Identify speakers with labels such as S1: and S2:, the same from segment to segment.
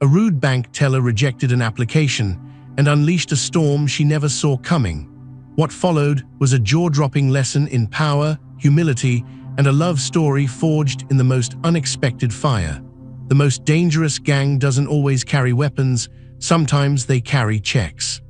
S1: A rude bank teller rejected an application and unleashed a storm she never saw coming. What followed was a jaw-dropping lesson in power, humility, and a love story forged in the most unexpected fire. The most dangerous gang doesn't always carry weapons, sometimes they carry checks.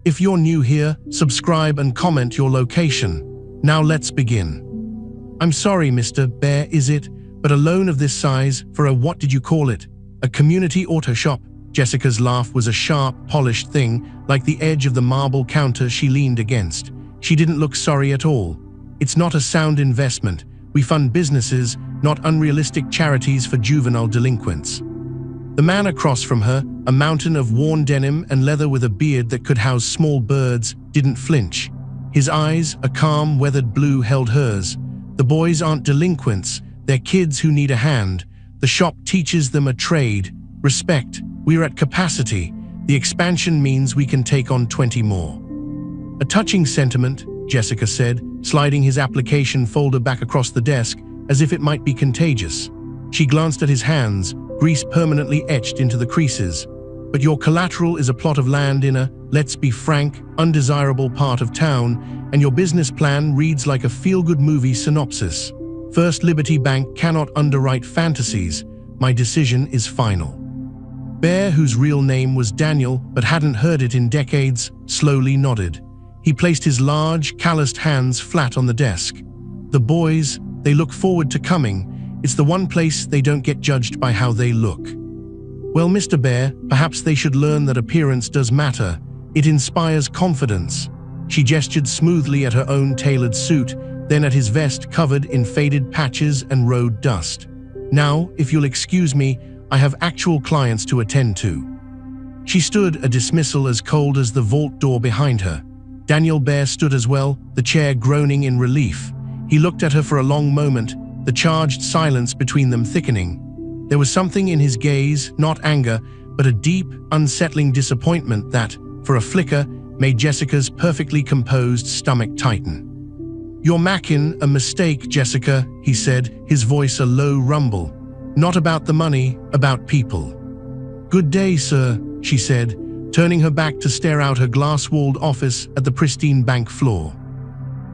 S1: If you're new here, subscribe and comment your location. Now let's begin. I'm sorry, Mr. Bear, is it? But a loan of this size for a what did you call it? A community auto shop? Jessica's laugh was a sharp, polished thing, like the edge of the marble counter she leaned against. She didn't look sorry at all. It's not a sound investment. We fund businesses, not unrealistic charities for juvenile delinquents. The man across from her, a mountain of worn denim and leather with a beard that could house small birds, didn't flinch. His eyes, a calm, weathered blue, held hers. The boys aren't delinquents, they're kids who need a hand. The shop teaches them a trade, respect. We're at capacity. The expansion means we can take on 20 more. A touching sentiment, Jessica said, sliding his application folder back across the desk as if it might be contagious. She glanced at his hands, grease permanently etched into the creases. But your collateral is a plot of land in a, let's be frank, undesirable part of town, and your business plan reads like a feel-good movie synopsis. First Liberty Bank cannot underwrite fantasies. My decision is final. Bear, whose real name was Daniel but hadn't heard it in decades, slowly nodded. He placed his large, calloused hands flat on the desk. The boys, they look forward to coming. It's the one place they don't get judged by how they look. Well, Mr. Bear, perhaps they should learn that appearance does matter. It inspires confidence. She gestured smoothly at her own tailored suit, then at his vest covered in faded patches and road dust. Now, if you'll excuse me, I have actual clients to attend to. She stood, a dismissal as cold as the vault door behind her. Daniel Bear stood as well, the chair groaning in relief. He looked at her for a long moment, the charged silence between them thickening. There was something in his gaze, not anger, but a deep, unsettling disappointment that, for a flicker, made Jessica's perfectly composed stomach tighten. You're making a mistake, Jessica, he said, his voice a low rumble. Not about the money, about people. Good day, sir, she said, turning her back to stare out her glass-walled office at the pristine bank floor.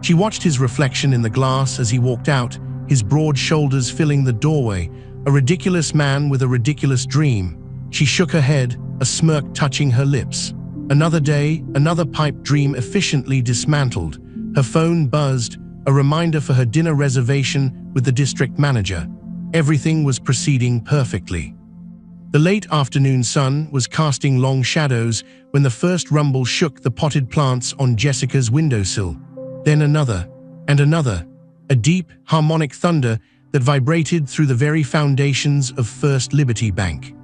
S1: She watched his reflection in the glass as he walked out, his broad shoulders filling the doorway, a ridiculous man with a ridiculous dream. She shook her head, a smirk touching her lips. Another day, another pipe dream efficiently dismantled. Her phone buzzed, a reminder for her dinner reservation with the district manager. Everything was proceeding perfectly. The late afternoon sun was casting long shadows when the first rumble shook the potted plants on Jessica's windowsill. Then another, and another, a deep, harmonic thunder that vibrated through the very foundations of First Liberty Bank.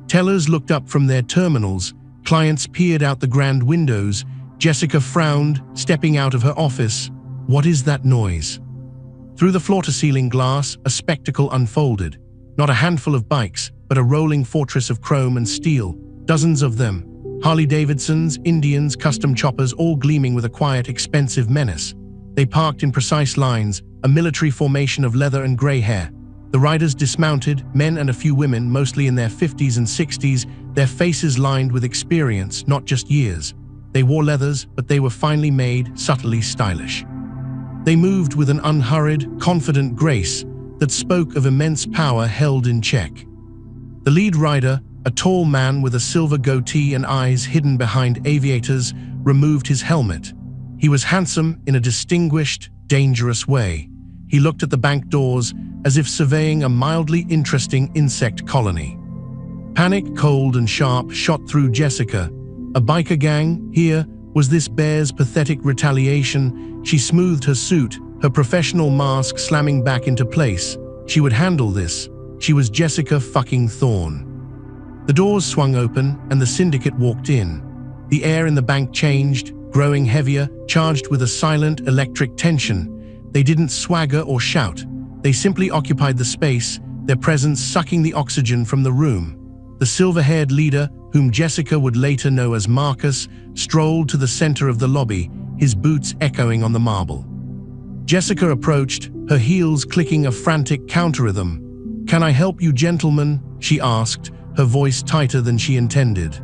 S1: Tellers looked up from their terminals, clients peered out the grand windows. Jessica frowned, stepping out of her office. What is that noise? Through the floor-to-ceiling glass, a spectacle unfolded. Not a handful of bikes, but a rolling fortress of chrome and steel. Dozens of them. Harley-Davidsons, Indians, custom choppers, all gleaming with a quiet, expensive menace. They parked in precise lines, a military formation of leather and gray hair. The riders dismounted, men and a few women, mostly in their 50s and 60s, their faces lined with experience, not just years. They wore leathers, but they were finely made, subtly stylish. They moved with an unhurried, confident grace that spoke of immense power held in check. The lead rider, a tall man with a silver goatee and eyes hidden behind aviators, removed his helmet. He was handsome in a distinguished, dangerous way. He looked at the bank doors as if surveying a mildly interesting insect colony. Panic, cold and sharp, shot through Jessica. A biker gang, here, was this Bear's pathetic retaliation? She smoothed her suit, her professional mask slamming back into place. She would handle this. She was Jessica fucking Thorne. The doors swung open and the syndicate walked in. The air in the bank changed, growing heavier, charged with a silent electric tension. They didn't swagger or shout. They simply occupied the space, their presence sucking the oxygen from the room. The silver-haired leader, whom Jessica would later know as Marcus, strolled to the center of the lobby, his boots echoing on the marble. Jessica approached, her heels clicking a frantic counter-rhythm. "Can I help you, gentlemen?" she asked, her voice tighter than she intended.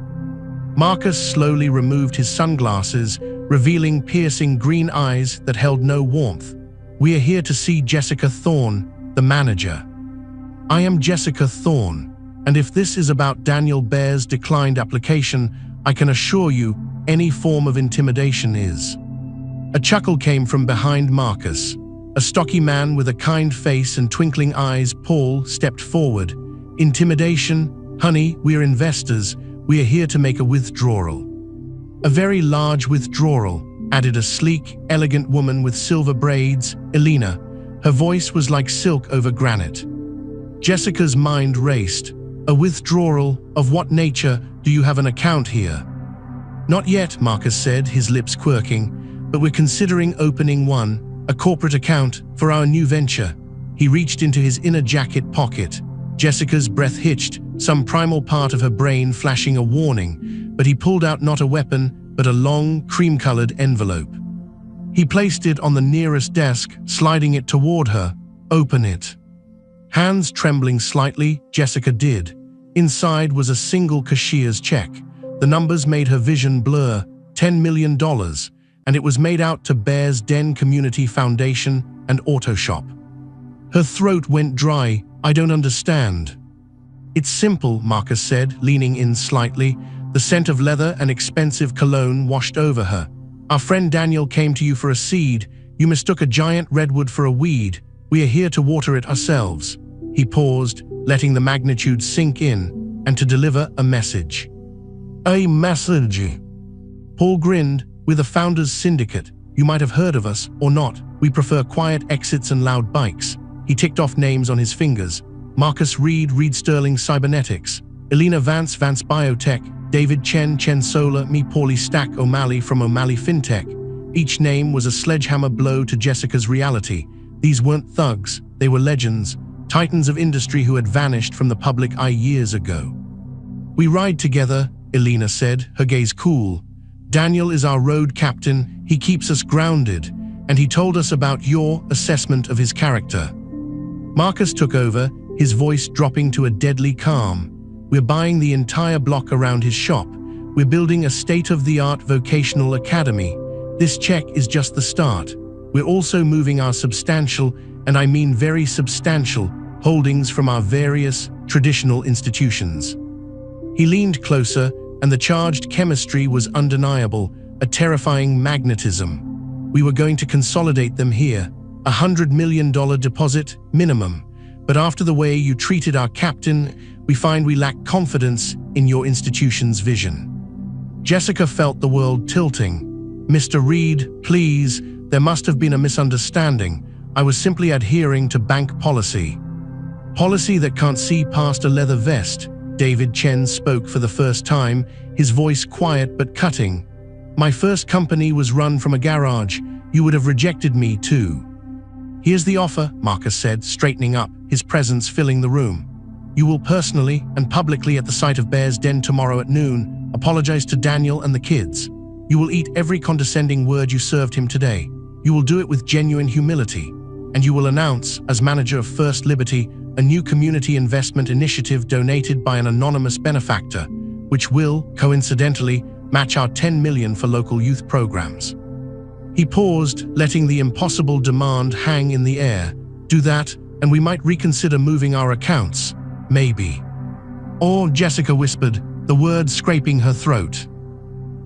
S1: Marcus slowly removed his sunglasses, revealing piercing green eyes that held no warmth. "We are here to see Jessica Thorne, the manager." "I am Jessica Thorne, and if this is about Daniel Bear's declined application, I can assure you any form of intimidation is." A chuckle came from behind Marcus. A stocky man with a kind face and twinkling eyes, Paul, stepped forward. "Intimidation? Honey, we're investors. We are here to make a withdrawal." "A very large withdrawal," added a sleek, elegant woman with silver braids, Elena. Her voice was like silk over granite. Jessica's mind raced. "A withdrawal? Of what nature? Do you have an account here?" "Not yet," Marcus said, his lips quirking, "but we're considering opening one, a corporate account, for our new venture." He reached into his inner jacket pocket. Jessica's breath hitched, some primal part of her brain flashing a warning, but he pulled out not a weapon, but a long, cream-colored envelope. He placed it on the nearest desk, sliding it toward her. "Open it." Hands trembling slightly, Jessica did. Inside was a single cashier's check. The numbers made her vision blur. $10 million, and it was made out to Bear's Den Community Foundation and Auto Shop. Her throat went dry. "I don't understand." "It's simple," Marcus said, leaning in slightly. The scent of leather and expensive cologne washed over her. "Our friend Daniel came to you for a seed. You mistook a giant redwood for a weed. We are here to water it ourselves." He paused, letting the magnitude sink in, and to deliver a message. "A message?" Paul grinned. "We're the Founders Syndicate. You might have heard of us, or not. We prefer quiet exits and loud bikes." He ticked off names on his fingers. Marcus Reed Sterling Cybernetics, Elena Vance Biotech, David Chen Solar, me Paulie Stack O'Malley from O'Malley FinTech. Each name was a sledgehammer blow to Jessica's reality. These weren't thugs, they were legends, titans of industry who had vanished from the public eye years ago. "We ride together," Elena said, her gaze cool. "Daniel is our road captain, he keeps us grounded, and he told us about your assessment of his character." Marcus took over, his voice dropping to a deadly calm. "We're buying the entire block around his shop. We're building a state-of-the-art vocational academy. This check is just the start. We're also moving our substantial, and I mean very substantial, holdings from our various traditional institutions." He leaned closer, and the charged chemistry was undeniable, a terrifying magnetism. "We were going to consolidate them here. $100 million deposit, minimum. But after the way you treated our captain, we find we lack confidence in your institution's vision." Jessica felt the world tilting. "Mr. Reed, please, there must have been a misunderstanding. I was simply adhering to bank policy." "Policy that can't see past a leather vest," David Chen spoke for the first time, his voice quiet but cutting. "My first company was run from a garage. You would have rejected me too." "Here's the offer," Marcus said, straightening up, his presence filling the room. "You will personally and publicly at the site of Bear's Den tomorrow at noon apologize to Daniel and the kids. You will eat every condescending word you served him today. You will do it with genuine humility. And you will announce, as manager of First Liberty, a new community investment initiative donated by an anonymous benefactor, which will, coincidentally, match our $10 million for local youth programs." He paused, letting the impossible demand hang in the air. "Do that, and we might reconsider moving our accounts. Maybe." "Or," Jessica whispered, the words scraping her throat.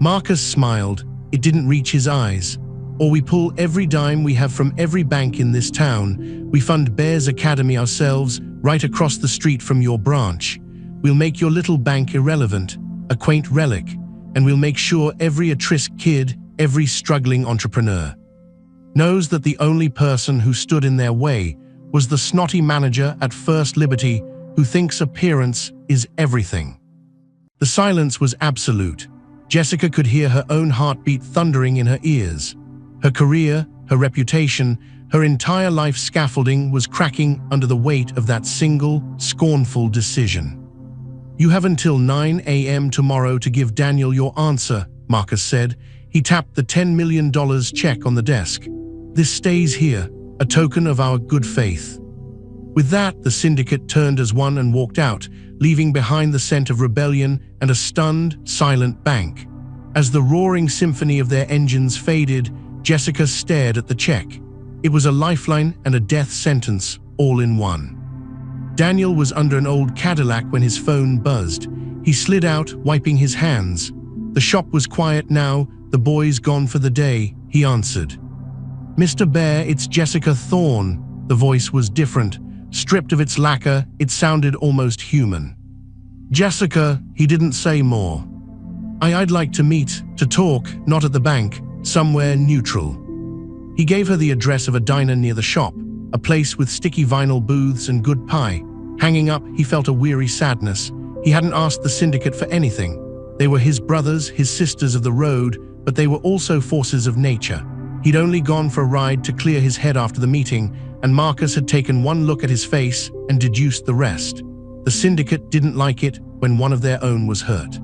S1: Marcus smiled. It didn't reach his eyes. "Or we pull every dime we have from every bank in this town. We fund Bear's Academy ourselves, right across the street from your branch. We'll make your little bank irrelevant, a quaint relic, and we'll make sure every at-risk kid, every struggling entrepreneur, knows that the only person who stood in their way was the snotty manager at First Liberty who thinks appearance is everything." The silence was absolute. Jessica could hear her own heartbeat thundering in her ears. Her career, her reputation, her entire life scaffolding was cracking under the weight of that single, scornful decision. "You have until 9 a.m. tomorrow to give Daniel your answer," Marcus said. He tapped the $10 million check on the desk. "This stays here, a token of our good faith." With that, the syndicate turned as one and walked out, leaving behind the scent of rebellion and a stunned, silent bank. As the roaring symphony of their engines faded, Jessica stared at the check. It was a lifeline and a death sentence, all in one. Daniel was under an old Cadillac when his phone buzzed. He slid out, wiping his hands. The shop was quiet now, the boys gone for the day, he answered. "Mr. Bear, it's Jessica Thorne." The voice was different. Stripped of its lacquer, it sounded almost human. "Jessica," he didn't say more. I'd like to meet, to talk, not at the bank, somewhere neutral." He gave her the address of a diner near the shop, a place with sticky vinyl booths and good pie. Hanging up, he felt a weary sadness. He hadn't asked the syndicate for anything. They were his brothers, his sisters of the road, but they were also forces of nature. He'd only gone for a ride to clear his head after the meeting, and Marcus had taken one look at his face and deduced the rest. The syndicate didn't like it when one of their own was hurt.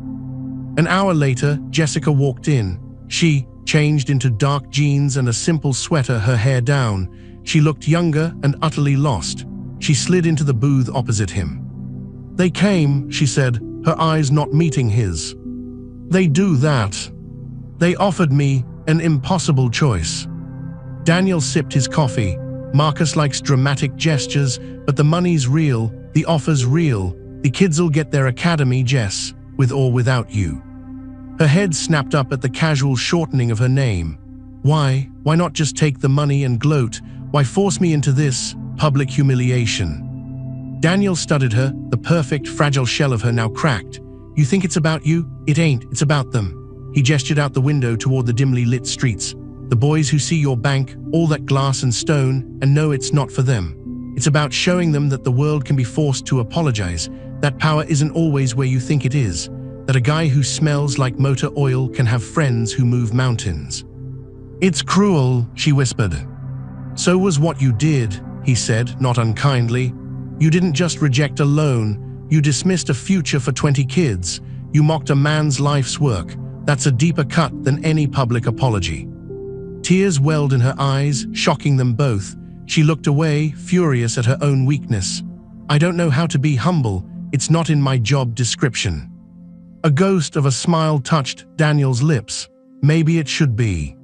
S1: An hour later, Jessica walked in. She, changed into dark jeans and a simple sweater, her hair down. She looked younger and utterly lost. She slid into the booth opposite him. "They came," she said, her eyes not meeting his. "They do that. They offered me an impossible choice." Daniel sipped his coffee. Marcus likes dramatic gestures, but the money's real, the offer's real. The kids'll get their academy, Jess, with or without you. Her head snapped up at the casual shortening of her name. Why not just take the money and gloat? Why force me into this public humiliation? Daniel studied her, the perfect, fragile shell of her now cracked. "You think it's about you? It ain't, it's about them." He gestured out the window toward the dimly lit streets. "The boys who see your bank, all that glass and stone, and know it's not for them. It's about showing them that the world can be forced to apologize, that power isn't always where you think it is, that a guy who smells like motor oil can have friends who move mountains." "It's cruel," she whispered. "So was what you did," he said, not unkindly. "You didn't just reject a loan, you dismissed a future for 20 kids. You mocked a man's life's work. That's a deeper cut than any public apology." Tears welled in her eyes, shocking them both. She looked away, furious at her own weakness. "I don't know how to be humble. It's not in my job description." A ghost of a smile touched Daniel's lips. Maybe it should be.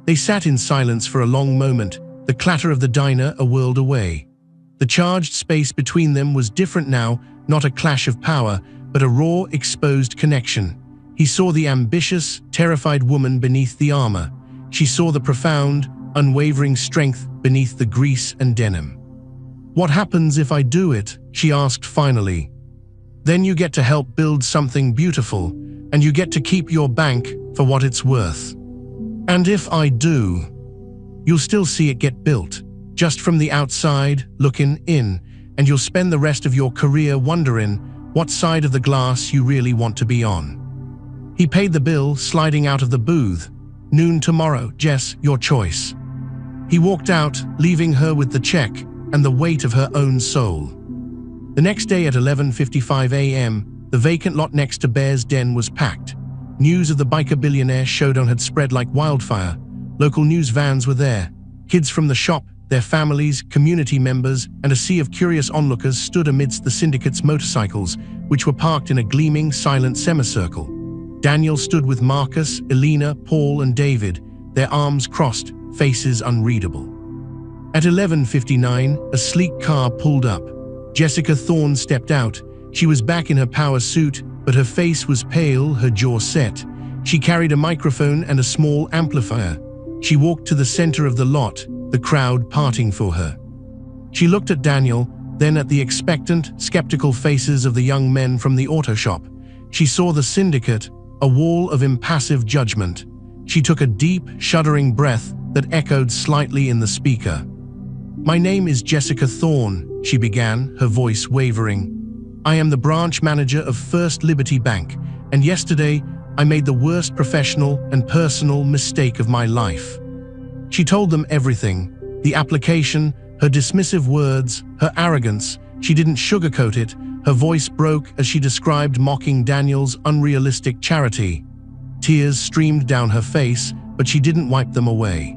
S1: They sat in silence for a long moment, the clatter of the diner a world away. The charged space between them was different now, not a clash of power, but a raw, exposed connection. He saw the ambitious, terrified woman beneath the armor. She saw the profound, unwavering strength beneath the grease and denim. "What happens if I do it?" she asked finally. "Then you get to help build something beautiful, and you get to keep your bank for what it's worth. And if I do, you'll still see it get built, just from the outside, looking in, and you'll spend the rest of your career wondering what side of the glass you really want to be on." He paid the bill, sliding out of the booth. "Noon tomorrow, Jess, your choice." He walked out, leaving her with the check and the weight of her own soul. The next day at 11:55 a.m., the vacant lot next to Bear's Den was packed. News of the biker billionaire showdown had spread like wildfire. Local news vans were there. Kids from the shop, their families, community members, and a sea of curious onlookers stood amidst the syndicate's motorcycles, which were parked in a gleaming, silent semicircle. Daniel stood with Marcus, Elena, Paul, and David, their arms crossed, faces unreadable. At 11:59, a sleek car pulled up. Jessica Thorne stepped out. She was back in her power suit, but her face was pale, her jaw set. She carried a microphone and a small amplifier. She walked to the center of the lot, the crowd parting for her. She looked at Daniel, then at the expectant, skeptical faces of the young men from the auto shop. She saw the syndicate, a wall of impassive judgment. She took a deep, shuddering breath that echoed slightly in the speaker. "My name is Jessica Thorne," she began, her voice wavering. "I am the branch manager of First Liberty Bank, and yesterday I made the worst professional and personal mistake of my life." She told them everything: the application, her dismissive words, her arrogance. She didn't sugarcoat it. Her voice broke as she described mocking Daniel's unrealistic charity. Tears streamed down her face, but she didn't wipe them away.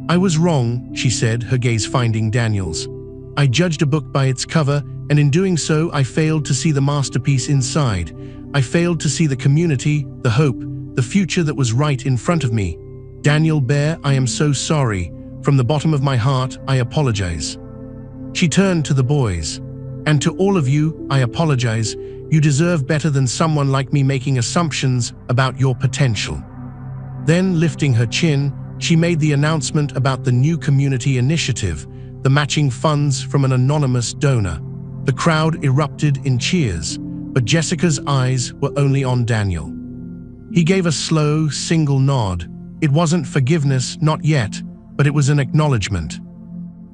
S1: "I was wrong," she said, her gaze finding Daniel's. "I judged a book by its cover, And in doing so, I failed to see the masterpiece inside. I failed to see the community, the hope, the future that was right in front of me. Daniel Bear, I am so sorry. From the bottom of my heart, I apologize. She turned to the boys. And to all of you, I apologize. You deserve better than someone like me making assumptions about your potential. Then, lifting her chin, she made the announcement about the new community initiative, the matching funds from an anonymous donor. The crowd erupted in cheers, but Jessica's eyes were only on Daniel. He gave a slow, single nod. It wasn't forgiveness, not yet, but it was an acknowledgement.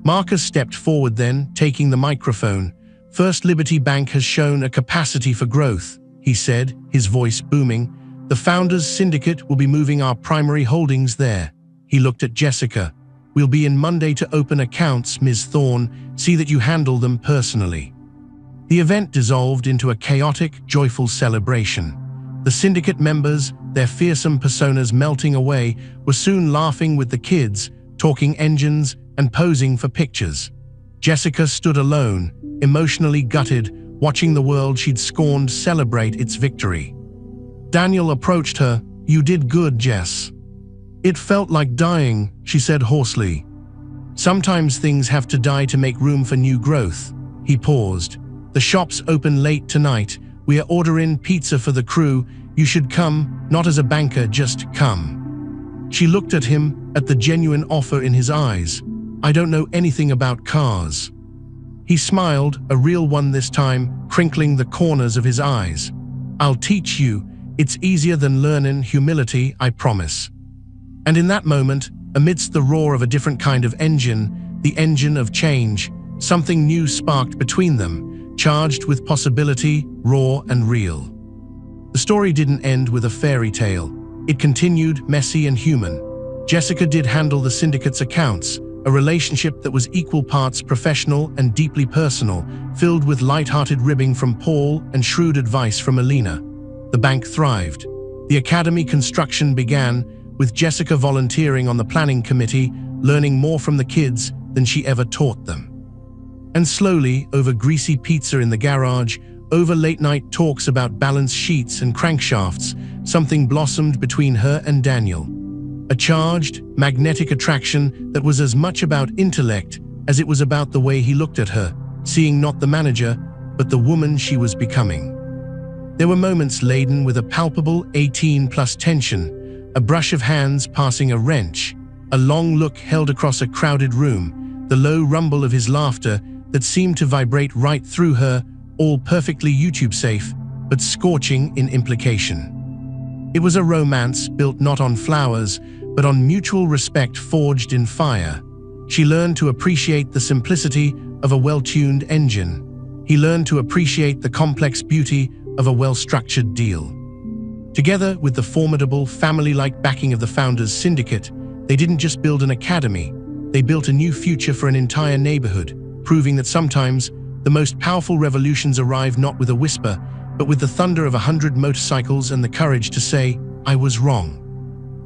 S1: Marcus stepped forward then, taking the microphone. First Liberty Bank has shown a capacity for growth, he said, his voice booming. The Founders Syndicate will be moving our primary holdings there. He looked at Jessica. We'll be in Monday to open accounts, Ms. Thorne. See that you handle them personally. The event dissolved into a chaotic, joyful celebration. The syndicate members, their fearsome personas melting away, were soon laughing with the kids, talking engines, and posing for pictures. Jessica stood alone, emotionally gutted, watching the world she'd scorned celebrate its victory. Daniel approached her. You did good, Jess. It felt like dying, she said hoarsely. Sometimes things have to die to make room for new growth. He paused. The shop's open late tonight. We are ordering pizza for the crew. You should come, not as a banker, just come. She looked at him, at the genuine offer in his eyes. I don't know anything about cars. He smiled, a real one this time, crinkling the corners of his eyes. I'll teach you. It's easier than learning humility, I promise. And in that moment, amidst the roar of a different kind of engine, the engine of change, something new sparked between them, charged with possibility, raw and real. The story didn't end with a fairy tale. It continued, messy and human. Jessica did handle the syndicate's accounts, a relationship that was equal parts professional and deeply personal, filled with light-hearted ribbing from Paul and shrewd advice from Alina. The bank thrived. The academy construction began, with Jessica volunteering on the planning committee, learning more from the kids than she ever taught them. And slowly, over greasy pizza in the garage, over late-night talks about balance sheets and crankshafts, something blossomed between her and Daniel. A charged, magnetic attraction that was as much about intellect as it was about the way he looked at her, seeing not the manager, but the woman she was becoming. There were moments laden with a palpable 18+ tension, a brush of hands passing a wrench, a long look held across a crowded room, the low rumble of his laughter that seemed to vibrate right through her, all perfectly YouTube-safe, but scorching in implication. It was a romance built not on flowers, but on mutual respect forged in fire. She learned to appreciate the simplicity of a well-tuned engine. He learned to appreciate the complex beauty of a well-structured deal. Together with the formidable, family-like backing of the Founders Syndicate, they didn't just build an academy, they built a new future for an entire neighborhood, proving that sometimes the most powerful revolutions arrive not with a whisper, but with the thunder of 100 motorcycles and the courage to say, I was wrong.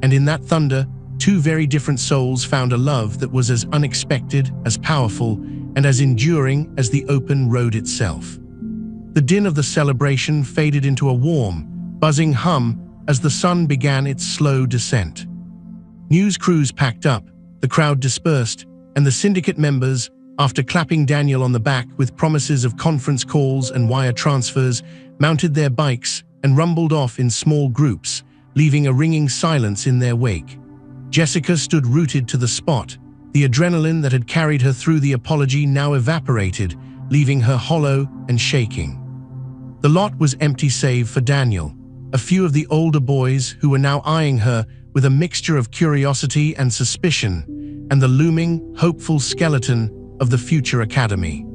S1: And in that thunder, two very different souls found a love that was as unexpected, as powerful, and as enduring as the open road itself. The din of the celebration faded into a warm, buzzing hum as the sun began its slow descent. News crews packed up, the crowd dispersed, and the syndicate members, after clapping Daniel on the back with promises of conference calls and wire transfers, mounted their bikes and rumbled off in small groups, leaving a ringing silence in their wake. Jessica stood rooted to the spot. The adrenaline that had carried her through the apology now evaporated, leaving her hollow and shaking. The lot was empty save for Daniel, a few of the older boys who were now eyeing her with a mixture of curiosity and suspicion, and the looming, hopeful skeleton of the future academy.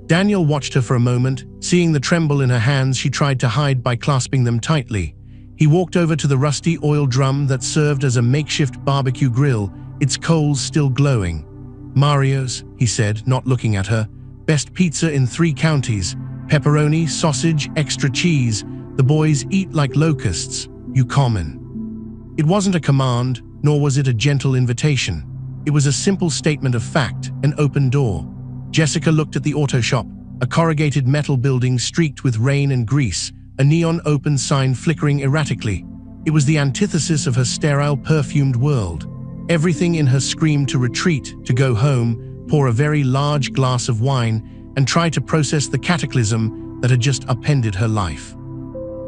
S1: Daniel watched her for a moment, seeing the tremble in her hands she tried to hide by clasping them tightly. He walked over to the rusty oil drum that served as a makeshift barbecue grill, its coals still glowing. Mario's, he said, not looking at her. Best pizza in 3 counties. Pepperoni, sausage, extra cheese. The boys eat like locusts. You common. It wasn't a command, nor was it a gentle invitation. It was a simple statement of fact, an open door. Jessica looked at the auto shop, a corrugated metal building streaked with rain and grease, a neon open sign flickering erratically. It was the antithesis of her sterile, perfumed world. Everything in her screamed to retreat, to go home, pour a very large glass of wine, and try to process the cataclysm that had just upended her life.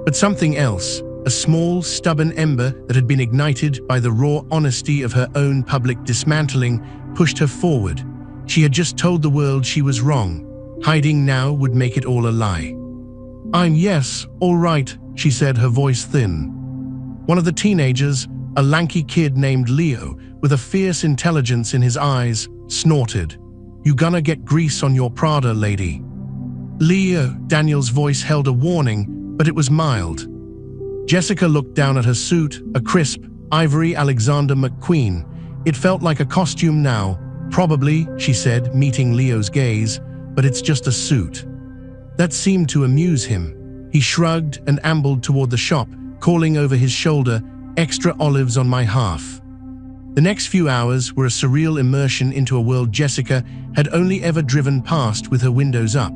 S1: But something else, a small, stubborn ember that had been ignited by the raw honesty of her own public dismantling, pushed her forward. She had just told the world she was wrong. Hiding now would make it all a lie. Yes, all right, she said, her voice thin. One of the teenagers, a lanky kid named Leo, with a fierce intelligence in his eyes, snorted. You gonna get grease on your Prada, lady. Leo, Daniel's voice held a warning, but it was mild. Jessica looked down at her suit, a crisp, ivory Alexander McQueen. It felt like a costume now. Probably, she said, meeting Leo's gaze, but it's just a suit. That seemed to amuse him. He shrugged and ambled toward the shop, calling over his shoulder, extra olives on my half. The next few hours were a surreal immersion into a world Jessica had only ever driven past with her windows up.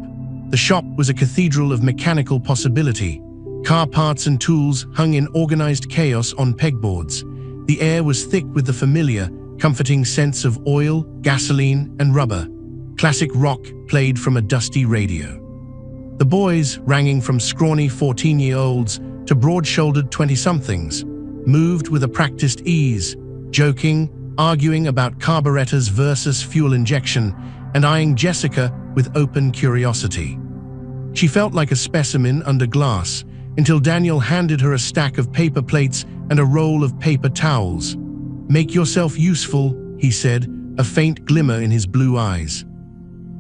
S1: The shop was a cathedral of mechanical possibility. Car parts and tools hung in organized chaos on pegboards. The air was thick with the familiar, comforting scents of oil, gasoline, and rubber. Classic rock played from a dusty radio. The boys, ranging from scrawny 14-year-olds to broad-shouldered 20-somethings, moved with a practiced ease, joking, arguing about carburetors versus fuel injection, and eyeing Jessica with open curiosity. She felt like a specimen under glass, until Daniel handed her a stack of paper plates and a roll of paper towels. "Make yourself useful," he said, a faint glimmer in his blue eyes.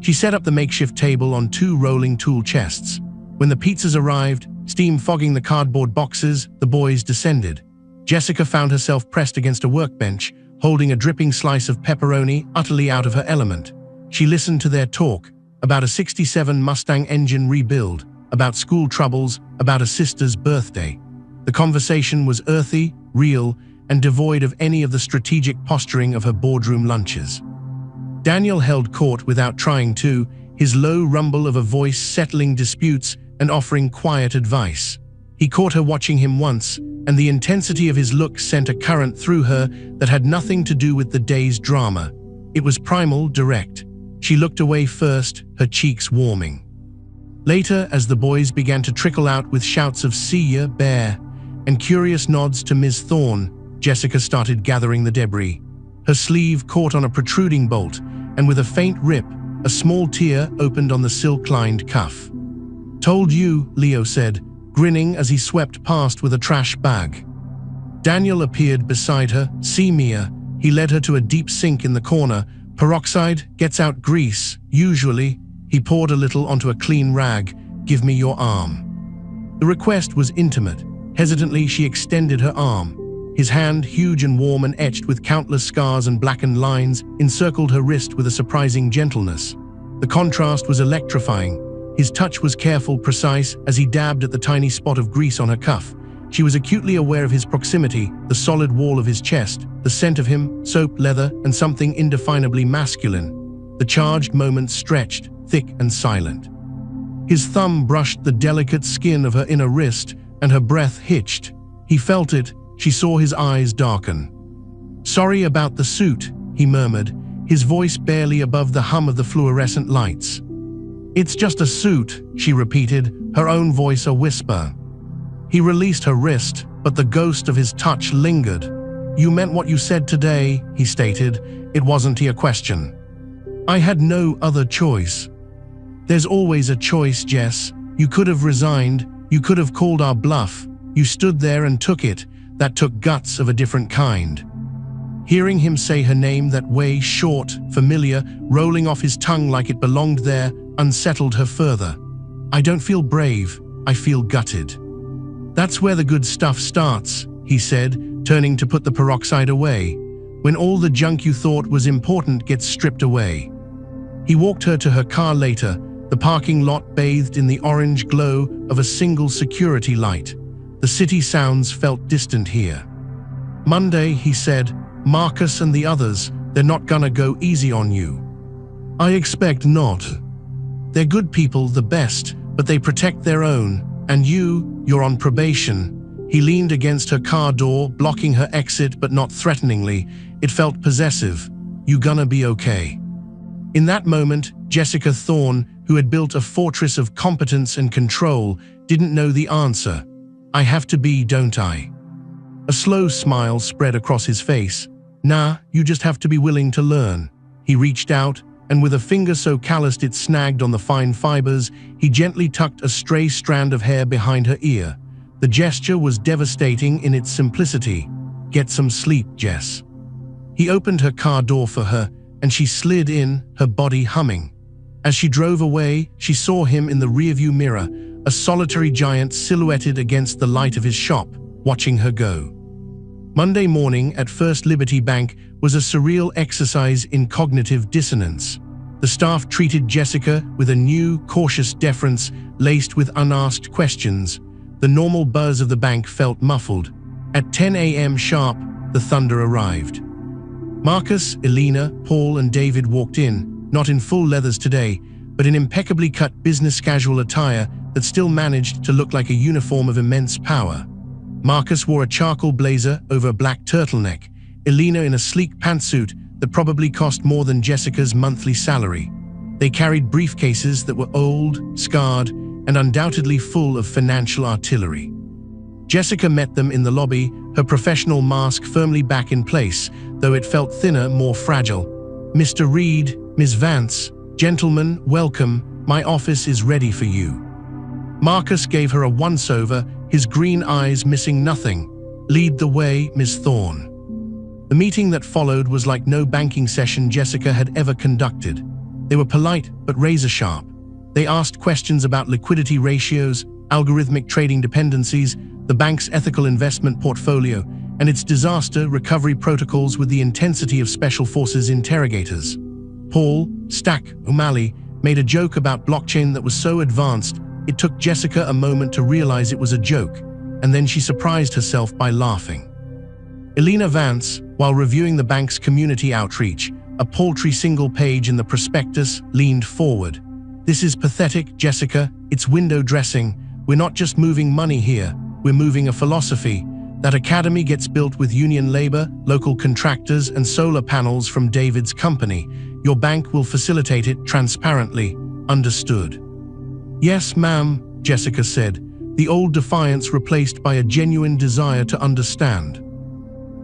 S1: She set up the makeshift table on 2 rolling tool chests. When the pizzas arrived, steam fogging the cardboard boxes, the boys descended. Jessica found herself pressed against a workbench, holding a dripping slice of pepperoni, utterly out of her element. She listened to their talk, about a '67 Mustang engine rebuild, about school troubles, about a sister's birthday. The conversation was earthy, real, and devoid of any of the strategic posturing of her boardroom lunches. Daniel held court without trying to, his low rumble of a voice settling disputes and offering quiet advice. He caught her watching him once, and the intensity of his look sent a current through her that had nothing to do with the day's drama. It was primal, direct. She looked away first, her cheeks warming. Later, as the boys began to trickle out with shouts of "See ya, bear," and curious nods to Ms. Thorne, Jessica started gathering the debris. Her sleeve caught on a protruding bolt, and with a faint rip, a small tear opened on the silk-lined cuff. "Told you," Leo said, grinning as he swept past with a trash bag. Daniel appeared beside her. "See, Mia." He led her to a deep sink in the corner. "Peroxide gets out grease, usually." He poured a little onto a clean rag. "Give me your arm." The request was intimate. Hesitantly, she extended her arm. His hand, huge and warm and etched with countless scars and blackened lines, encircled her wrist with a surprising gentleness. The contrast was electrifying. His touch was careful, precise, as he dabbed at the tiny spot of grease on her cuff. She was acutely aware of his proximity, the solid wall of his chest, the scent of him, soap, leather, and something indefinably masculine. The charged moment stretched, thick and silent. His thumb brushed the delicate skin of her inner wrist, and her breath hitched. He felt it. She saw his eyes darken. "Sorry about the suit," he murmured, his voice barely above the hum of the fluorescent lights. "It's just a suit," she repeated, her own voice a whisper. He released her wrist, but the ghost of his touch lingered. "You meant what you said today," he stated. "It wasn't a question. I had no other choice." "There's always a choice, Jess. You could have resigned. You could have called our bluff. You stood there and took it. That took guts of a different kind." Hearing him say her name that way, short, familiar, rolling off his tongue like it belonged there, unsettled her further. "I don't feel brave. I feel gutted." "That's where the good stuff starts," he said, turning to put the peroxide away. "When all the junk you thought was important gets stripped away." He walked her to her car later, the parking lot bathed in the orange glow of a single security light. The city sounds felt distant here. "Monday," he said, "Marcus and the others, they're not gonna go easy on you." "I expect not." They're good people, the best, but they protect their own. And you're on probation." He leaned against her car door, blocking her exit, but not threateningly. It felt possessive. "You gonna be okay?" In that moment, Jessica Thorne, who had built a fortress of competence and control, didn't know the answer. "I have to be, don't I?" A slow smile spread across his face. "Nah, you just have to be willing to learn." He reached out, and with a finger so calloused it snagged on the fine fibers, he gently tucked a stray strand of hair behind her ear. The gesture was devastating in its simplicity. "Get some sleep, Jess." He opened her car door for her, and she slid in, her body humming. As she drove away, she saw him in the rearview mirror, a solitary giant silhouetted against the light of his shop, watching her go. Monday morning at First Liberty Bank was a surreal exercise in cognitive dissonance. The staff treated Jessica with a new, cautious deference laced with unasked questions. The normal buzz of the bank felt muffled. At 10 a.m. sharp, the thunder arrived. Marcus, Elena, Paul, and David walked in, not in full leathers today, but in impeccably cut business casual attire that still managed to look like a uniform of immense power. Marcus wore a charcoal blazer over a black turtleneck, Elena in a sleek pantsuit that probably cost more than Jessica's monthly salary. They carried briefcases that were old, scarred, and undoubtedly full of financial artillery. Jessica met them in the lobby, her professional mask firmly back in place, though it felt thinner, more fragile. "Mr. Reed, Ms. Vance, gentlemen, welcome. My office is ready for you." Marcus gave her a once-over, his green eyes missing nothing. "Lead the way, Ms. Thorne." The meeting that followed was like no banking session Jessica had ever conducted. They were polite but razor-sharp. They asked questions about liquidity ratios, algorithmic trading dependencies, the bank's ethical investment portfolio, and its disaster recovery protocols with the intensity of Special Forces interrogators. Paul, Stack O'Malley, made a joke about blockchain that was so advanced it took Jessica a moment to realize it was a joke, and then she surprised herself by laughing. Elena Vance, while reviewing the bank's community outreach, a paltry single page in the prospectus, leaned forward. "This is pathetic, Jessica. It's window dressing. We're not just moving money here, we're moving a philosophy. That academy gets built with union labor, local contractors, and solar panels from David's company. Your bank will facilitate it transparently. Understood?" "Yes, ma'am," Jessica said, the old defiance replaced by a genuine desire to understand.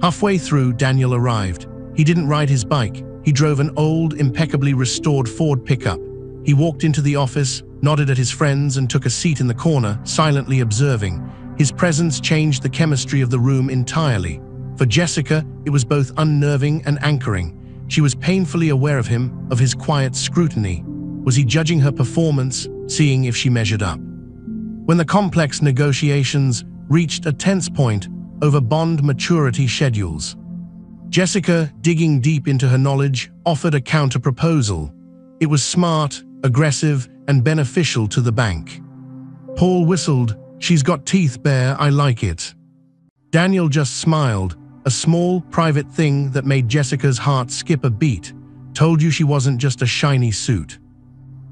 S1: Halfway through, Daniel arrived. He didn't ride his bike. He drove an old, impeccably restored Ford pickup. He walked into the office, nodded at his friends, and took a seat in the corner, silently observing. His presence changed the chemistry of the room entirely. For Jessica, it was both unnerving and anchoring. She was painfully aware of him, of his quiet scrutiny. Was he judging her performance, seeing if she measured up? When the complex negotiations reached a tense point over bond maturity schedules, Jessica, digging deep into her knowledge, offered a counter-proposal. It was smart, aggressive, and beneficial to the bank. Paul whistled. "She's got teeth, Bear, I like it." Daniel just smiled, a small, private thing that made Jessica's heart skip a beat. "Told you she wasn't just a shiny suit."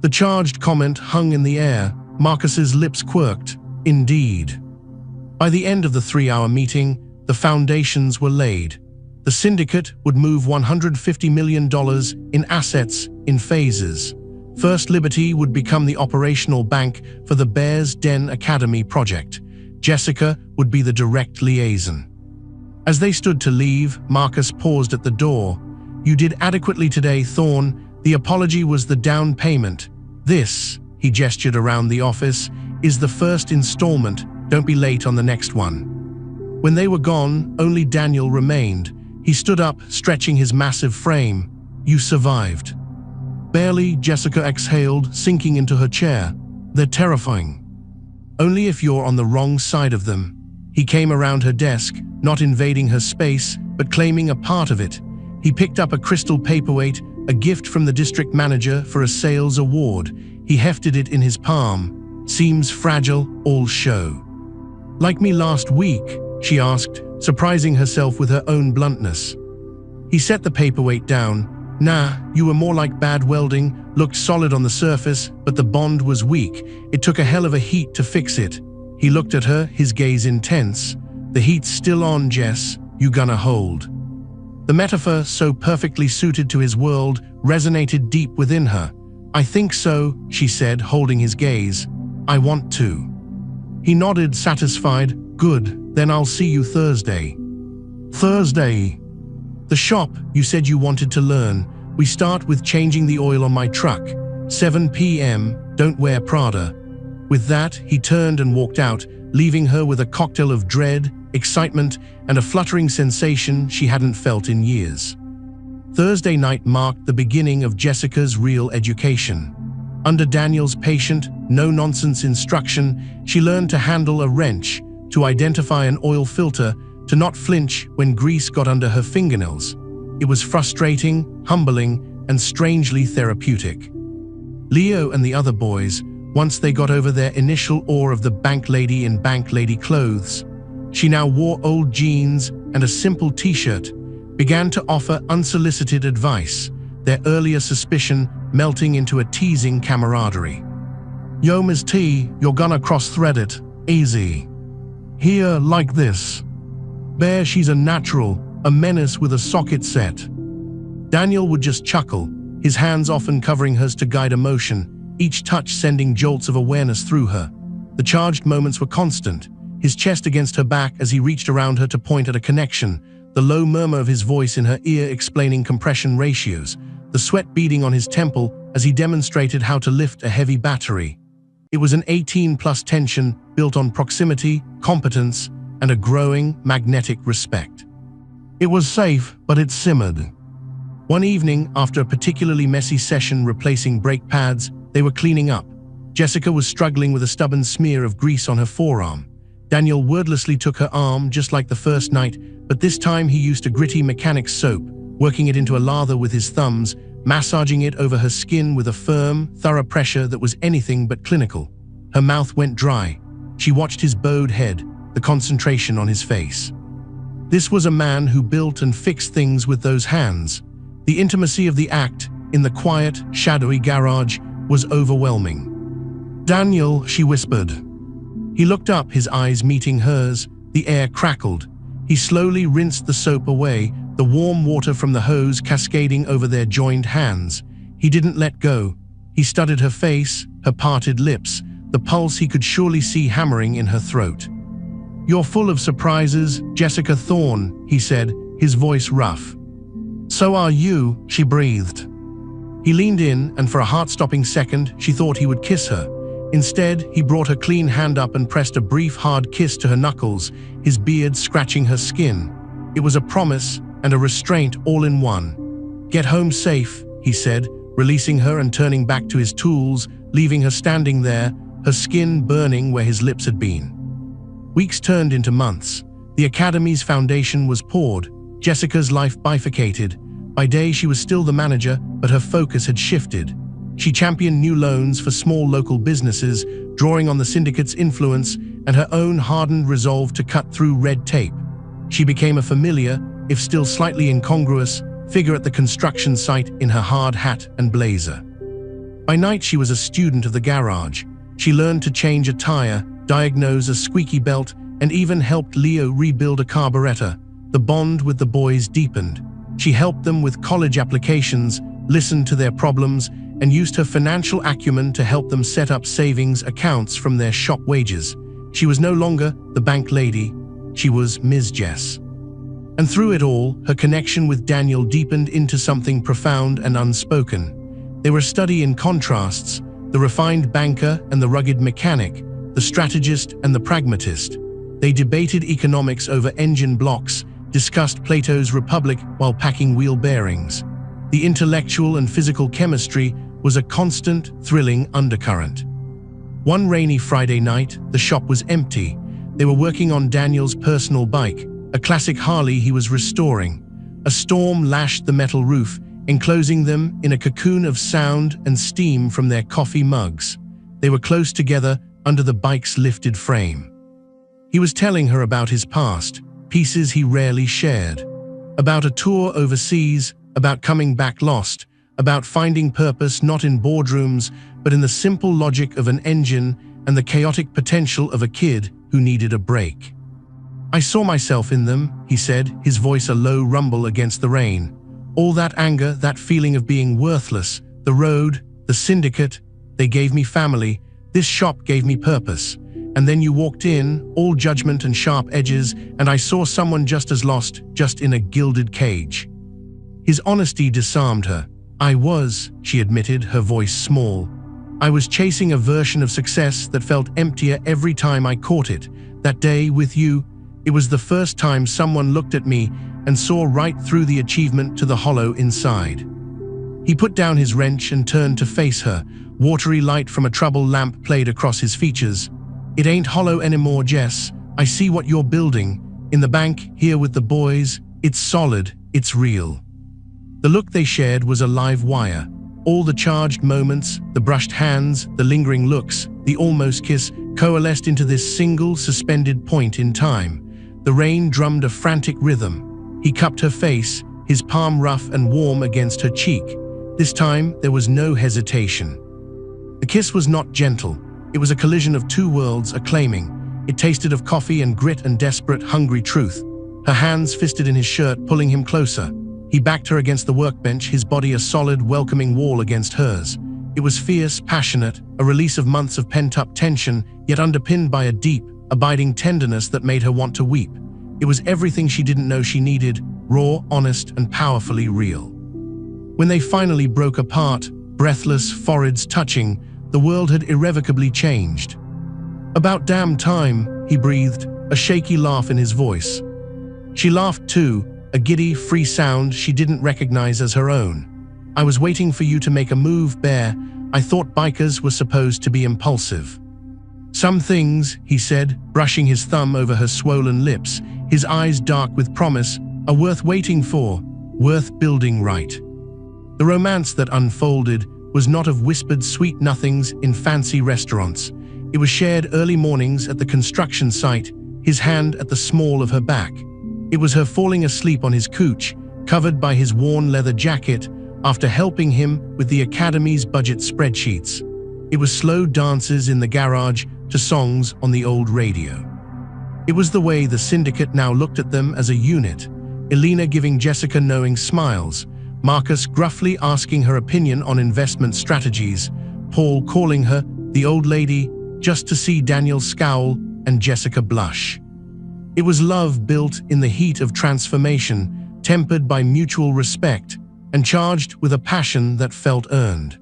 S1: The charged comment hung in the air. Marcus's lips quirked. "Indeed." By the end of the 3-hour meeting, the foundations were laid. The syndicate would move $150 million in assets in phases. First Liberty would become the operational bank for the Bears Den Academy project. Jessica would be the direct liaison. As they stood to leave, Marcus paused at the door. "You did adequately today, Thorne. The apology was the down payment. This," he gestured around the office, "is the first installment. Don't be late on the next one." When they were gone, only Daniel remained. He stood up, stretching his massive frame. "You survived." Barely, Jessica exhaled, sinking into her chair. "They're terrifying." "Only if you're on the wrong side of them." He came around her desk, not invading her space, but claiming a part of it. He picked up a crystal paperweight, a gift from the district manager for a sales award. He hefted it in his palm. "Seems fragile, all show." "Like me last week?" she asked, surprising herself with her own bluntness. He set the paperweight down. "Nah, you were more like bad welding, looked solid on the surface, but the bond was weak. It took a hell of a heat to fix it. He looked at her, his gaze intense. "The heat's still on, Jess. You gonna hold?" The metaphor, so perfectly suited to his world, resonated deep within her. "I think so," she said, holding his gaze. "I want to." He nodded, satisfied. "Good, then I'll see you Thursday." "Thursday?" "The shop, you said you wanted to learn. We start with changing the oil on my truck. 7 p.m., don't wear Prada." With that, he turned and walked out, leaving her with a cocktail of dread, excitement, and a fluttering sensation she hadn't felt in years. Thursday night marked the beginning of Jessica's real education. Under Daniel's patient, no-nonsense instruction, she learned to handle a wrench, to identify an oil filter, to not flinch when grease got under her fingernails. It was frustrating, humbling, and strangely therapeutic. Leo and the other boys, once they got over their initial awe of the bank lady in bank lady clothes, she now wore old jeans and a simple t-shirt, began to offer unsolicited advice, their earlier suspicion melting into a teasing camaraderie. "Yo, Ms. T, you're gonna cross-thread it. Easy. Here, like this. Bear, she's a natural, a menace with a socket set." Daniel would just chuckle, his hands often covering hers to guide emotion, each touch sending jolts of awareness through her. The charged moments were constant, his chest against her back as he reached around her to point at a connection, the low murmur of his voice in her ear explaining compression ratios, the sweat beading on his temple as he demonstrated how to lift a heavy battery. It was an 18-plus tension built on proximity, competence, and a growing, magnetic respect. It was safe, but it simmered. One evening, after a particularly messy session replacing brake pads, they were cleaning up. Jessica was struggling with a stubborn smear of grease on her forearm. Daniel wordlessly took her arm just like the first night, but this time he used a gritty mechanic's soap, working it into a lather with his thumbs, massaging it over her skin with a firm, thorough pressure that was anything but clinical. Her mouth went dry. She watched his bowed head, the concentration on his face. This was a man who built and fixed things with those hands. The intimacy of the act, in the quiet, shadowy garage, was overwhelming. "Daniel," she whispered. He looked up, his eyes meeting hers. The air crackled. He slowly rinsed the soap away, the warm water from the hose cascading over their joined hands. He didn't let go. He studied her face, her parted lips, the pulse he could surely see hammering in her throat. "You're full of surprises, Jessica Thorne," he said, his voice rough. "So are you," she breathed. He leaned in, and for a heart-stopping second, she thought he would kiss her. Instead, he brought her clean hand up and pressed a brief, hard kiss to her knuckles, his beard scratching her skin. It was a promise and a restraint all in one. "Get home safe," he said, releasing her and turning back to his tools, leaving her standing there, her skin burning where his lips had been. Weeks turned into months. The academy's foundation was poured, Jessica's life bifurcated. By day, she was still the manager, but her focus had shifted. She championed new loans for small local businesses, drawing on the syndicate's influence and her own hardened resolve to cut through red tape. She became a familiar, if still slightly incongruous, figure at the construction site in her hard hat and blazer. By night, she was a student of the garage. She learned to change a tire, diagnose a squeaky belt, and even helped Leo rebuild a carburetor. The bond with the boys deepened. She helped them with college applications, listened to their problems, and used her financial acumen to help them set up savings accounts from their shop wages. She was no longer the bank lady, she was Ms. Jess. And through it all, her connection with Daniel deepened into something profound and unspoken. They were a study in contrasts, the refined banker and the rugged mechanic, the strategist and the pragmatist. They debated economics over engine blocks, discussed Plato's Republic while packing wheel bearings. The intellectual and physical chemistry was a constant, thrilling undercurrent. One rainy Friday night, the shop was empty. They were working on Daniel's personal bike, a classic Harley he was restoring. A storm lashed the metal roof, enclosing them in a cocoon of sound and steam from their coffee mugs. They were close together under the bike's lifted frame. He was telling her about his past, pieces he rarely shared. About a tour overseas, about coming back lost, about finding purpose not in boardrooms, but in the simple logic of an engine and the chaotic potential of a kid who needed a break. "I saw myself in them," he said, his voice a low rumble against the rain. "All that anger, that feeling of being worthless, the road, the syndicate, they gave me family, this shop gave me purpose. And then you walked in, all judgment and sharp edges, and I saw someone just as lost, just in a gilded cage." His honesty disarmed her. "I was," she admitted, her voice small. "I was chasing a version of success that felt emptier every time I caught it. That day with you, it was the first time someone looked at me and saw right through the achievement to the hollow inside." He put down his wrench and turned to face her. Watery light from a trouble lamp played across his features. "It ain't hollow anymore, Jess. I see what you're building. In the bank, here with the boys, it's solid, it's real." The look they shared was a live wire. All the charged moments, the brushed hands, the lingering looks, the almost kiss, coalesced into this single, suspended point in time. The rain drummed a frantic rhythm. He cupped her face, his palm rough and warm against her cheek. This time, there was no hesitation. The kiss was not gentle. It was a collision of two worlds acclaiming. It tasted of coffee and grit and desperate, hungry truth. Her hands fisted in his shirt, pulling him closer. He backed her against the workbench, his body a solid, welcoming wall against hers. It was fierce, passionate, a release of months of pent-up tension, yet underpinned by a deep, abiding tenderness that made her want to weep. It was everything she didn't know she needed, raw, honest, and powerfully real. When they finally broke apart, breathless, foreheads touching, the world had irrevocably changed. "About damn time," he breathed, a shaky laugh in his voice. She laughed too, a giddy, free sound she didn't recognize as her own. "I was waiting for you to make a move, Bear. I thought bikers were supposed to be impulsive." "Some things," he said, brushing his thumb over her swollen lips, his eyes dark with promise, "are worth waiting for, worth building right." The romance that unfolded was not of whispered sweet nothings in fancy restaurants. It was shared early mornings at the construction site, his hand at the small of her back. It was her falling asleep on his couch, covered by his worn leather jacket, after helping him with the academy's budget spreadsheets. It was slow dances in the garage to songs on the old radio. It was the way the syndicate now looked at them as a unit, Elena giving Jessica knowing smiles, Marcus gruffly asking her opinion on investment strategies, Paul calling her the old lady just to see Daniel scowl and Jessica blush. It was love built in the heat of transformation, tempered by mutual respect, and charged with a passion that felt earned.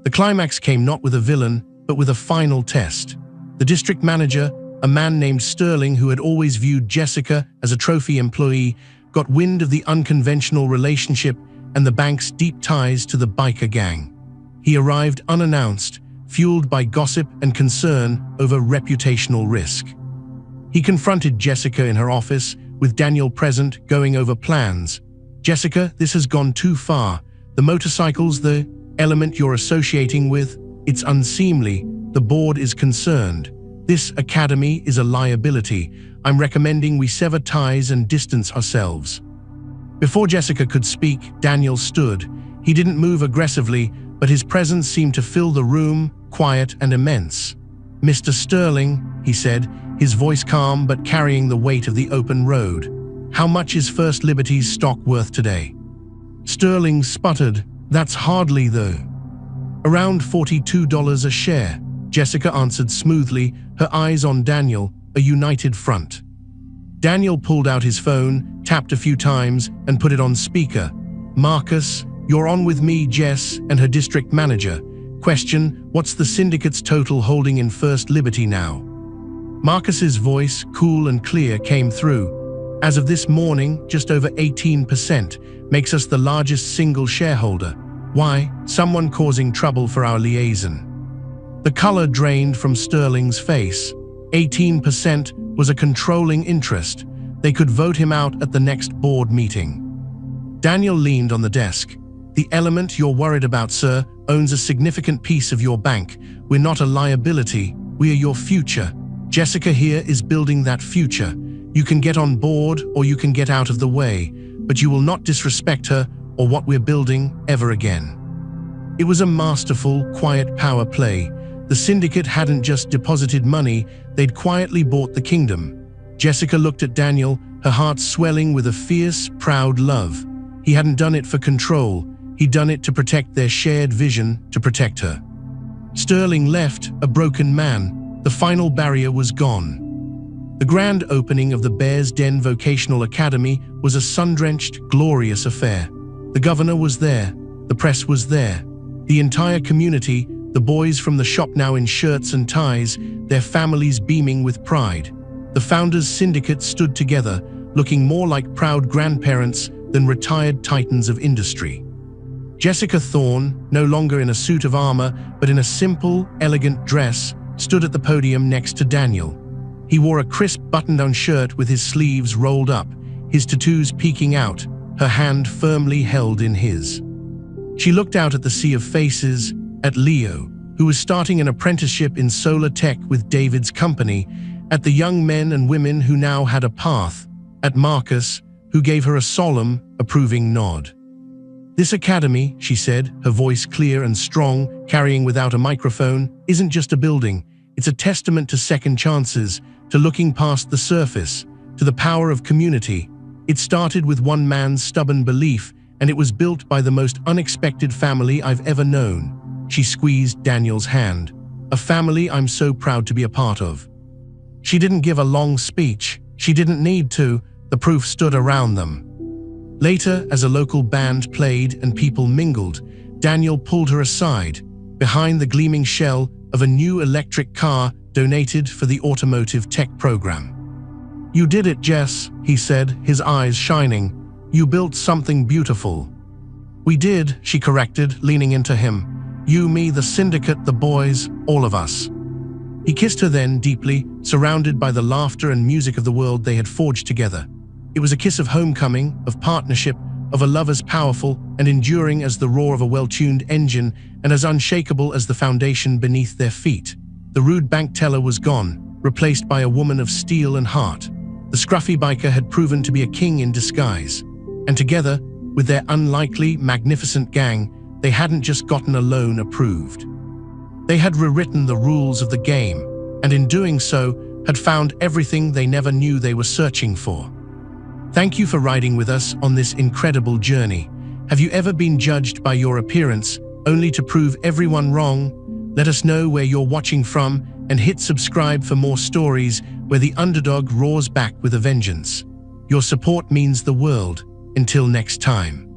S1: The climax came not with a villain, but with a final test. The district manager, a man named Sterling who had always viewed Jessica as a trophy employee, got wind of the unconventional relationship and the bank's deep ties to the biker gang. He arrived unannounced, fueled by gossip and concern over reputational risk. He confronted Jessica in her office, with Daniel present, going over plans. "Jessica, this has gone too far. The motorcycles, the element you're associating with, it's unseemly. The board is concerned. This academy is a liability. I'm recommending we sever ties and distance ourselves." Before Jessica could speak, Daniel stood. He didn't move aggressively, but his presence seemed to fill the room, quiet and immense. "Mr. Sterling," he said, his voice calm but carrying the weight of the open road. "How much is First Liberty's stock worth today?" Sterling sputtered, "That's hardly though." "Around $42 a share," Jessica answered smoothly, her eyes on Daniel, a united front. Daniel pulled out his phone, tapped a few times, and put it on speaker. "Marcus, you're on with me, Jess, and her district manager. Question, what's the syndicate's total holding in First Liberty now?" Marcus's voice, cool and clear, came through. "As of this morning, just over 18%, makes us the largest single shareholder. Why? Someone causing trouble for our liaison." The color drained from Sterling's face. 18% was a controlling interest. They could vote him out at the next board meeting. Daniel leaned on the desk. "The element you're worried about, sir, owns a significant piece of your bank. We're not a liability, we are your future. Jessica here is building that future. You can get on board or you can get out of the way, but you will not disrespect her or what we're building ever again. It was a masterful, quiet power play. The syndicate hadn't just deposited money, they'd quietly bought the kingdom. Jessica looked at Daniel, her heart swelling with a fierce, proud love. He hadn't done it for control, he'd done it to protect their shared vision, to protect her. Sterling left, a broken man. The final barrier was gone. The grand opening of the Bear's Den Vocational Academy was a sun-drenched, glorious affair. The governor was there, the press was there, the entire community, the boys from the shop now in shirts and ties, their families beaming with pride. The Founders Syndicate stood together, looking more like proud grandparents than retired titans of industry. Jessica Thorne, no longer in a suit of armor, but in a simple, elegant dress, stood at the podium next to Daniel. He wore a crisp button-down shirt with his sleeves rolled up, his tattoos peeking out, her hand firmly held in his. She looked out at the sea of faces, at Leo, who was starting an apprenticeship in solar tech with David's company, at the young men and women who now had a path, at Marcus, who gave her a solemn, approving nod. "This academy," she said, her voice clear and strong, carrying without a microphone, "isn't just a building. It's a testament to second chances, to looking past the surface, to the power of community. It started with one man's stubborn belief, and it was built by the most unexpected family I've ever known." She squeezed Daniel's hand. "A family I'm so proud to be a part of." She didn't give a long speech. She didn't need to. The proof stood around them. Later, as a local band played and people mingled, Daniel pulled her aside, behind the gleaming shell of a new electric car donated for the automotive tech program. "You did it, Jess," he said, his eyes shining. "You built something beautiful." "We did," she corrected, leaning into him. "You, me, the syndicate, the boys, all of us." He kissed her then, deeply, surrounded by the laughter and music of the world they had forged together. It was a kiss of homecoming, of partnership, of a love as powerful and enduring as the roar of a well-tuned engine and as unshakable as the foundation beneath their feet. The rude bank teller was gone, replaced by a woman of steel and heart. The scruffy biker had proven to be a king in disguise. And together, with their unlikely, magnificent gang, they hadn't just gotten a loan approved. They had rewritten the rules of the game, and in doing so, had found everything they never knew they were searching for. Thank you for riding with us on this incredible journey. Have you ever been judged by your appearance, only to prove everyone wrong? Let us know where you're watching from, and hit subscribe for more stories where the underdog roars back with a vengeance. Your support means the world. Until next time.